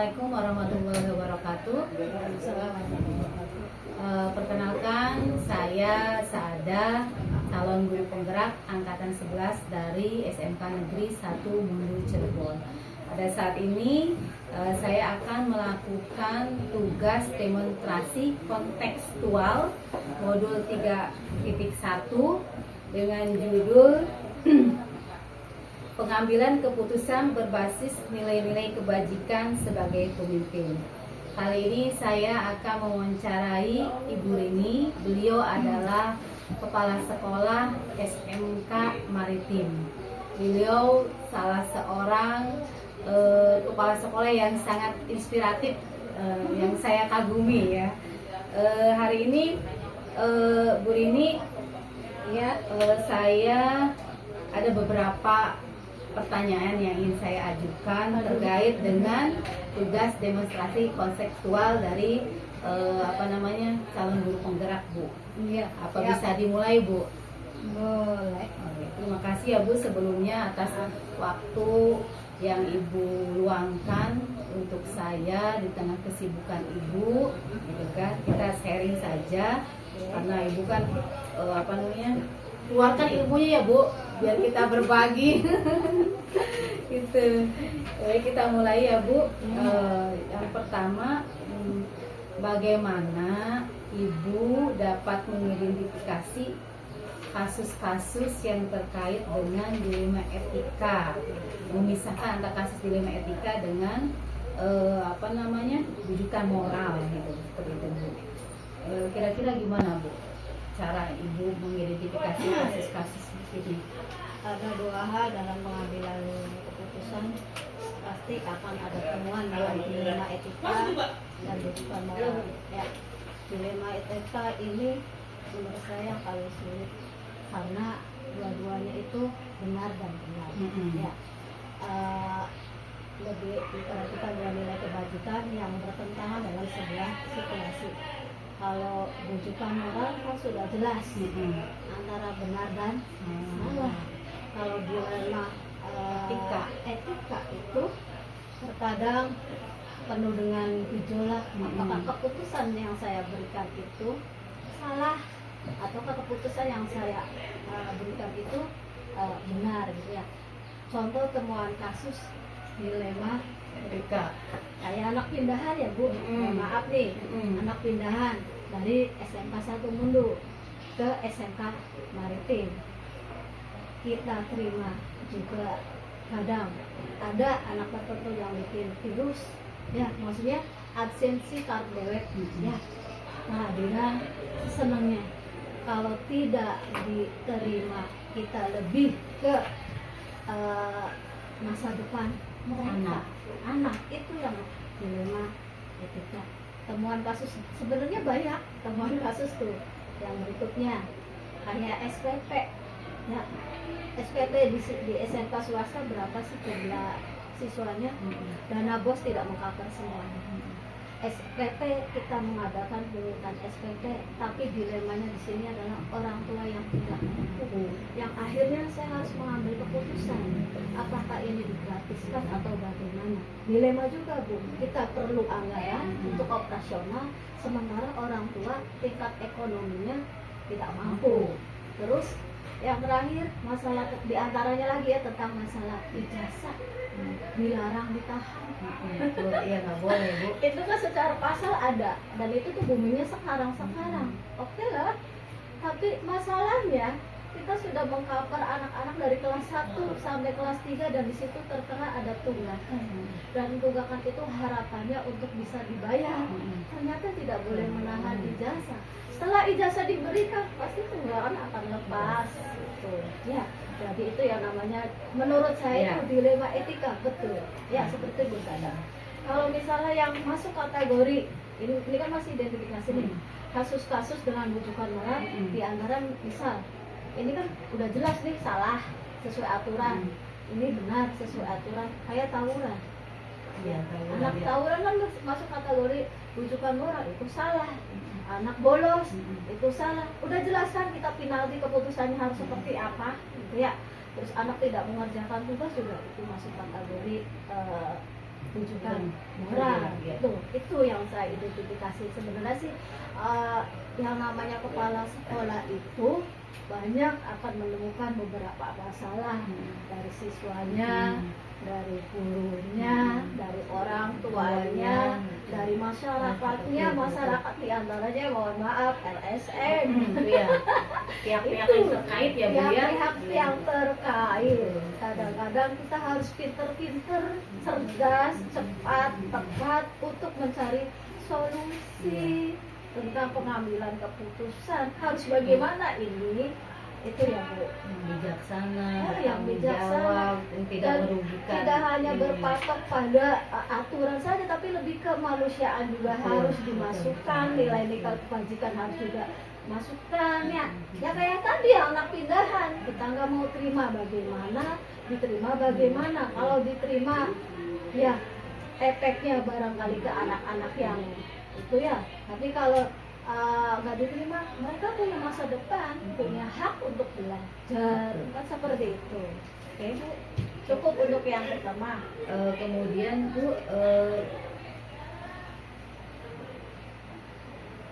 Assalamualaikum warahmatullahi wabarakatuh. Perkenalkan, saya Saada, calon guru penggerak angkatan 11 dari SMK Negeri 1 Mundu Cirebon. Pada saat ini saya akan melakukan tugas demonstrasi kontekstual modul 3.1 dengan judul pengambilan keputusan berbasis nilai-nilai kebajikan sebagai pemimpin. Kali ini saya akan mewawancarai Ibu Rini. Beliau adalah Kepala Sekolah SMK Maritim. Beliau salah seorang kepala sekolah yang sangat inspiratif, yang saya kagumi ya. Hari ini Bu Rini, ya, saya ada beberapa pertanyaan yang ingin saya ajukan terkait dengan tugas demonstrasi konseptual dari calon guru penggerak, Bu. Iya. Apa bisa dimulai, Bu? Boleh. Oke, terima kasih ya, Bu, sebelumnya atas waktu yang Ibu luangkan untuk saya di tengah kesibukan Ibu, gitu kan? Kita sharing saja karena Ibu kan keluarkan ilmunya ya, Bu, biar kita berbagi. Gitu. Oke, kita mulai ya, Bu. Yang pertama, bagaimana Ibu dapat mengidentifikasi kasus-kasus yang terkait dengan dilema etika, memisahkan antara kasus dilema etika dengan rujukan moral, gitu, seperti itu, Bu. Kira-kira gimana, Bu, cara Ibu mengidentifikasi kasus-kasus ini? Ada dua hal dalam pengambilan keputusan, pasti akan ada temuan dalam dilema etika dan rujukan moral. Ya, dilema etika ini menurut saya yang paling sulit karena dua-duanya itu benar dan benar. Ya, lebih kita dua nilai kebajikan yang bertentangan dalam sebuah situasi. Kalau rujukan moral kan sudah jelas antara benar dan salah. Kalau dilema etika itu terkadang penuh dengan gejolak. Apakah keputusan yang saya berikan itu salah ataukah keputusan yang saya berikan itu benar, gitu ya. Contoh temuan kasus dilema Etika. kayak anak pindahan ya, Bu. Maaf nih, anak pindahan dari SMK 1 Mundu ke SMK Maritim. Kita terima juga kadang ada anak tertentu yang bikin virus, ya, maksudnya absensi karbonhidrat, ya. Nah, dia senangnya kalau tidak diterima, kita lebih ke masa depan mereka, anak itu yang dilema etika. Temuan kasus sebenarnya banyak, temuan kasus tuh yang berikutnya kayak SPP, ya. SPP di SMK swasta berapa sih jumlah siswanya? Dana bos tidak mengcover semuanya. SPP kita mengadakan penelitian SPP, tapi dilemanya di sini adalah orang tua yang tidak mampu. Yang akhirnya saya harus mengambil keputusan apakah ini digratiskan atau bagaimana. Dilema juga, Bu. Kita perlu anggaran untuk operasional, sementara orang tua tingkat ekonominya tidak mampu. Terus yang terakhir masalah diantaranya lagi ya tentang masalah ijazah, dilarang ditahan. Iya, nggak boleh, Bu. Itu kan secara pasal ada dan itu tuh boomingnya sekarang. Oke lah, tapi masalahnya kita sudah mengcover anak-anak dari kelas 1 sampai kelas 3 dan di situ tertera ada tunggakan. Dan tunggakan itu harapannya untuk bisa dibayar. Ternyata tidak boleh menahan ijazah. Setelah ijazah diberikan, pasti tunggakan akan lepas. Gitu. Ya, jadi itu yang namanya menurut saya itu dilema etika, betul. Ya, seperti Bu Sada. Kalau misalnya yang masuk kategori ini kan masih identifikasi nih. Kasus-kasus dengan rujukan moral di antara misal ini kan udah jelas nih salah sesuai aturan, ini benar sesuai aturan, kayak tawuran. Ya, Anak tawuran kan masuk kategori rujukan moral, itu salah. Anak bolos itu salah. Udah jelas kan kita penalti keputusannya harus seperti apa, gitu ya. Terus anak tidak mengerjakan tugas juga itu masuk kategori rujukan moral. Ya. Itu yang saya identifikasi. Sebenarnya sih yang namanya kepala sekolah itu banyak akan menemukan beberapa masalah dari siswanya, dari gurunya, dari orang tuanya, dari masyarakatnya, masyarakat diantaranya mohon maaf LSM, ya. Pihak-pihak yang terkait ya Bu ya. Pihak yang terkait. Kadang-kadang kita harus pinter-pinter, cerdas, cepat, tepat untuk mencari solusi tentang pengambilan keputusan. Harus bagaimana ini? Itu ya Bu. Yang bijaksana, Yang bijaksana, yang tidak dan merugikan. tidak hanya berpatok pada aturan saja, tapi lebih ke kemanusiaan juga harus dimasukkan, nilai-nilai kebajikan harus juga masukkan ya. Ya kayak tadi anak pindahan, kita nggak mau terima bagaimana, diterima bagaimana. Kalau diterima ya efeknya barangkali ke anak-anak yang itu ya. Tapi kalau nggak diterima, mereka punya masa depan, punya hak untuk belajar, kan seperti itu. Oke Bu, cukup untuk yang pertama. Kemudian Bu,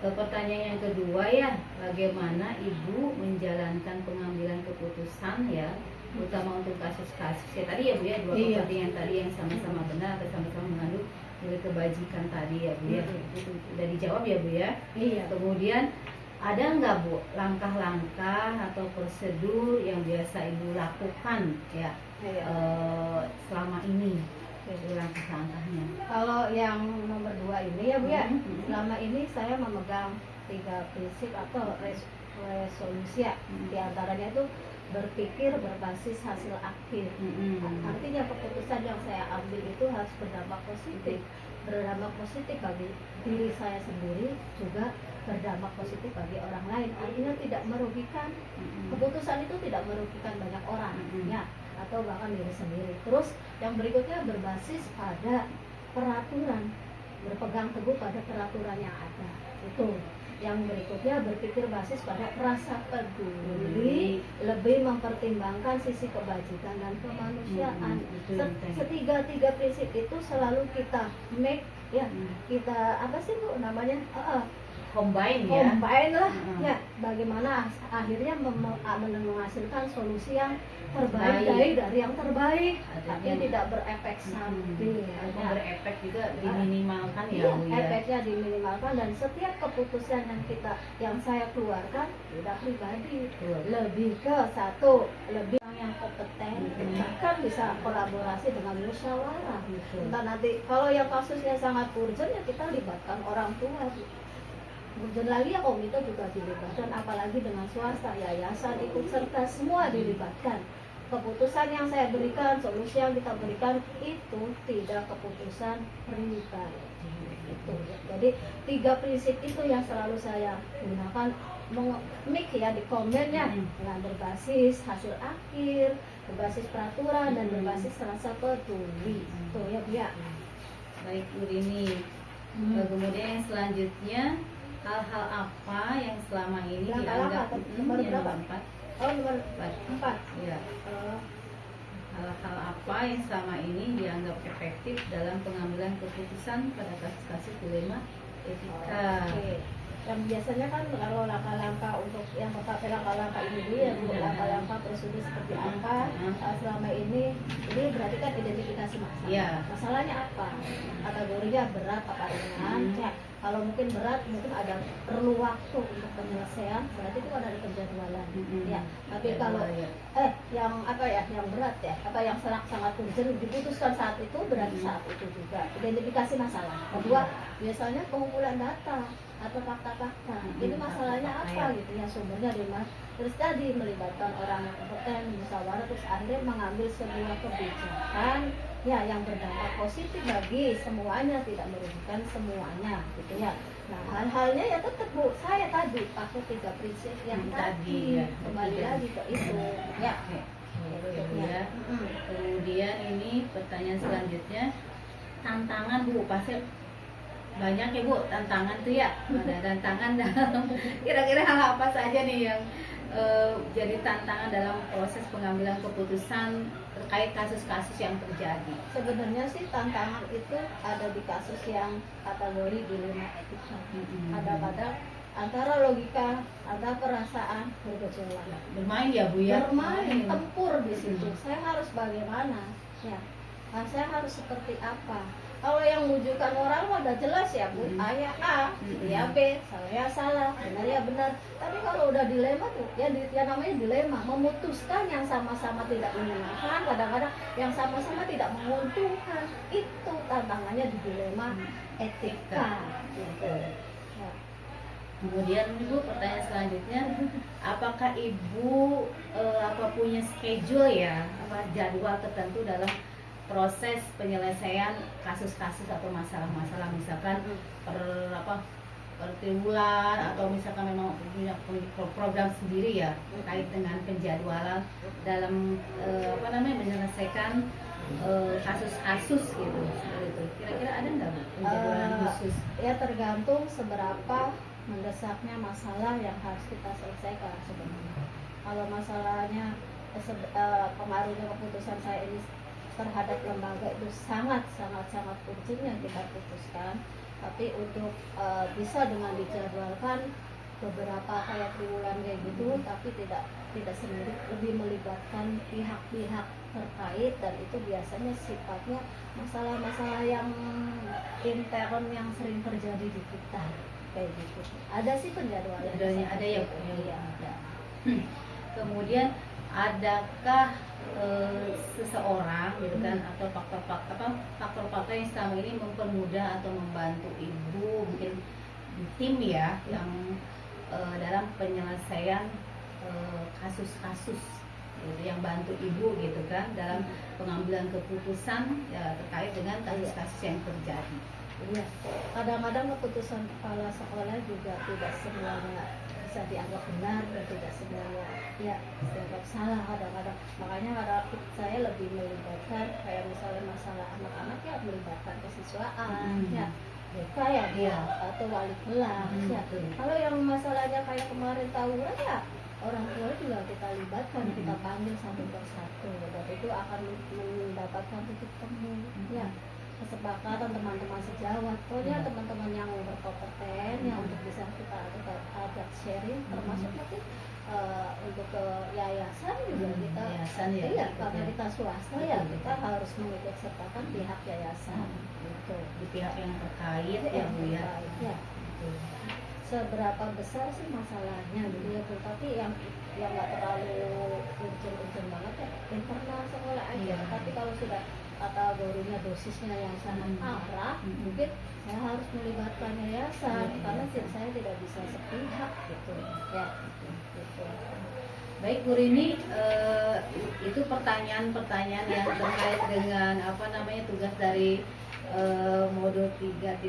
pertanyaan yang kedua ya, bagaimana Ibu menjalankan pengambilan keputusan ya, terutama untuk kasus-kasus ya tadi ya Bu ya, dua kepentingan tadi yang sama-sama benar atau sama-sama mengandung nilai kebajikan tadi ya Bu ya. Itu sudah dijawab ya Bu ya. Iya. Kemudian ada nggak Bu langkah-langkah atau prosedur yang biasa Ibu lakukan ya selama ini? Langkah-langkahnya. Kalau yang nomor 2 ini ya Bu ya, selama ini saya memegang 3 prinsip atau resolusi ya. Di antaranya itu berpikir berbasis hasil akhir. Artinya keputusan yang saya ambil itu harus berdampak positif bagi diri saya sendiri, juga berdampak positif bagi orang lain. Artinya tidak merugikan, keputusan itu tidak merugikan banyak orang ya, atau bahkan diri sendiri. Terus yang berikutnya berbasis pada peraturan, berpegang teguh pada peraturan yang ada. Itu yang berikutnya berpikir basis pada rasa peduli, lebih mempertimbangkan sisi kebajikan dan kemanusiaan. Tiga prinsip itu selalu kita make ya, kita apa sih Bu namanya? Combine ya. Combine lah ya, bagaimana akhirnya menghasilkan solusi yang terbaik dari yang terbaik, tapi tidak berefek samping. Berefek juga diminimalkan ya Bu ya. Efeknya diminimalkan, dan setiap keputusan yang saya keluarkan tidak pribadi, lebih ke satu, lebih yang kompeten, bahkan bisa kolaborasi dengan musyawarah. Entah nanti kalau yang kasusnya sangat urgent ya kita libatkan orang tua. Urgent lagi ya komite juga dilibatkan, apalagi dengan swasta, yayasan ikut serta, semua dilibatkan. Keputusan yang saya berikan, solusi yang kita berikan itu tidak keputusan pribadi. Itu. Jadi 3 prinsip itu yang selalu saya gunakan, mik ya di komennya, dengan berbasis hasil akhir, berbasis peraturan, dan berbasis rasa peduli. Itu ya Bu ya. Baik Bu Rini. Kemudian yang selanjutnya, hal-hal apa yang selama ini dianggap nomor berapa? 4. Nomor 4. Ya. Hal-hal apa yang selama ini dianggap efektif dalam pengambilan keputusan pada kasus-kasus dilema etika. Yang biasanya kan kalau langkah-langkah untuk yang langkah-langkah ini dulu ya, langkah-langkah prosedur seperti apa selama ini berarti kan identifikasi masalah. Masalahnya apa? Kategorinya berat apa ringan? Ya, kalau mungkin berat mungkin ada perlu waktu untuk penyelesaian, berarti itu kan ada penjadwalan. Ya, tapi kalau yang apa ya, yang berat ya, apa yang sangat urgent diputuskan saat itu, berarti saat itu juga. Identifikasi masalah. Kedua, biasanya pengumpulan data atau fakta-fakta. Ini masalahnya apa gitu ya, sumbernya di mana. Terus tadi melibatkan orang yang kompeten, musyawarah, terus akhirnya mengambil sebuah kebijakan ya yang berdampak positif bagi semuanya, tidak merugikan semuanya gitu ya. Nah, hal-halnya ya tetap Bu, saya tadi pakai 3 prinsip yang tadi, kembali lagi ke itu ya. Kemudian ini pertanyaan selanjutnya, tantangan Bu, pasti banyak ya Bu tantangan tuh ya. Ada tantangan dalam kira-kira hal apa saja nih yang jadi tantangan dalam proses pengambilan keputusan terkait kasus-kasus yang terjadi. Sebenarnya sih tantangan itu ada di kasus yang kategori dilema etika. Kadang-kadang antara logika, antara perasaan bergejolak. Bermain ya Bu ya. Bermain, tempur di situ. Saya harus bagaimana? Ya, saya harus seperti apa? Kalau yang menunjukkan orang udah jelas ya Bu, ya A, ya B, saya salah, benar ya benar. Tapi kalau udah dilema tuh, ya namanya dilema, memutuskan yang sama-sama tidak menyenangkan, kadang-kadang yang sama-sama tidak menguntungkan. Itu tantangannya di dilema etika. Gitu. Ya. Kemudian Ibu, pertanyaan selanjutnya, apakah Ibu punya schedule ya, jadwal tertentu dalam proses penyelesaian kasus-kasus atau masalah-masalah, misalkan per triwulan atau misalkan memang punya program sendiri ya terkait dengan penjadwalan dalam menyelesaikan kasus-kasus gitu, seperti itu. Kira-kira ada nggak Bu penjadwalan khusus? Ya tergantung seberapa mendesaknya masalah yang harus kita selesaikan sebenarnya. Kalau masalahnya pengaruhnya keputusan saya ini terhadap lembaga itu sangat urgent yang kita putuskan, tapi untuk bisa dengan dijadwalkan beberapa kayak triwulan kayak gitu, tapi tidak sendiri, lebih melibatkan pihak-pihak terkait, dan itu biasanya sifatnya masalah-masalah yang intern yang sering terjadi di kita kayak gitu. Ada sih penjadwalan. Ada ya Bu. Iya. Kemudian adakah seseorang gitu kan atau faktor-faktor yang selama ini mempermudah atau membantu Ibu, mungkin tim ya yang dalam penyelesaian kasus-kasus gitu, yang bantu Ibu gitu kan dalam pengambilan keputusan ya terkait dengan kasus-kasus yang terjadi. Iya, kadang-kadang keputusan kepala sekolah juga tidak semuanya bisa dianggap benar dan tidak semuanya ya dianggap salah kadang-kadang. Makanya kadang saya lebih melibatkan kayak misalnya masalah anak-anak ya melibatkan kesiswaan ya mereka ya dia atau wali kelas ya. Kalau yang masalahnya kayak kemarin tawuran ya orang tua juga kita libatkan, kita panggil satu persatu dan itu akan mendapatkan titik temu ya, kesepakatan teman-teman sejawat. Pokoknya teman-teman yang berkompeten yang untuk bisa kita ajak sharing, termasuk nanti untuk ke yayasan juga kita ya, karena kita swasta ya kita harus mengikut sertakan pihak yayasan gitu. Di pihak yang terkait ya Bu ya. Seberapa besar sih masalahnya gitu ya Bu, tapi yang nggak terlalu urgent banget ya internal sekolah aja. Tapi kalau sudah kategorinya dosisnya yang sangat parah, mungkin saya harus melibatkan yayasan karena saya tidak bisa sepihak gitu ya. Gitu. Baik Bu Rini, itu pertanyaan-pertanyaan yang terkait dengan tugas dari modul 3.1.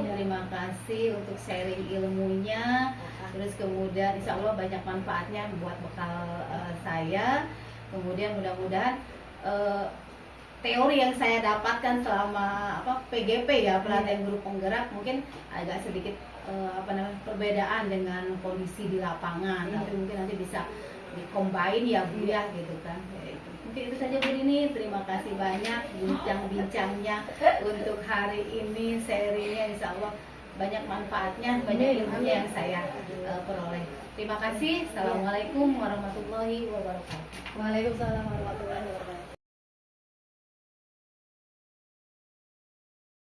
Terima kasih untuk sharing ilmunya. Terus kemudian insya Allah banyak manfaatnya buat bekal saya. Kemudian mudah-mudahan teori yang saya dapatkan selama PGP ya, pelatihan guru penggerak, mungkin agak sedikit perbedaan dengan kondisi di lapangan, tapi mungkin nanti bisa dikombin ya Bu ya gitu kan. Mungkin itu saja Bu Rini, terima kasih banyak bincang-bincangnya untuk hari ini, sharingnya insya Allah banyak manfaatnya, banyak ilmunya yang saya peroleh. Terima kasih. Assalamualaikum warahmatullahi wabarakatuh. Waalaikumsalam warahmatullahi wabarakatuh.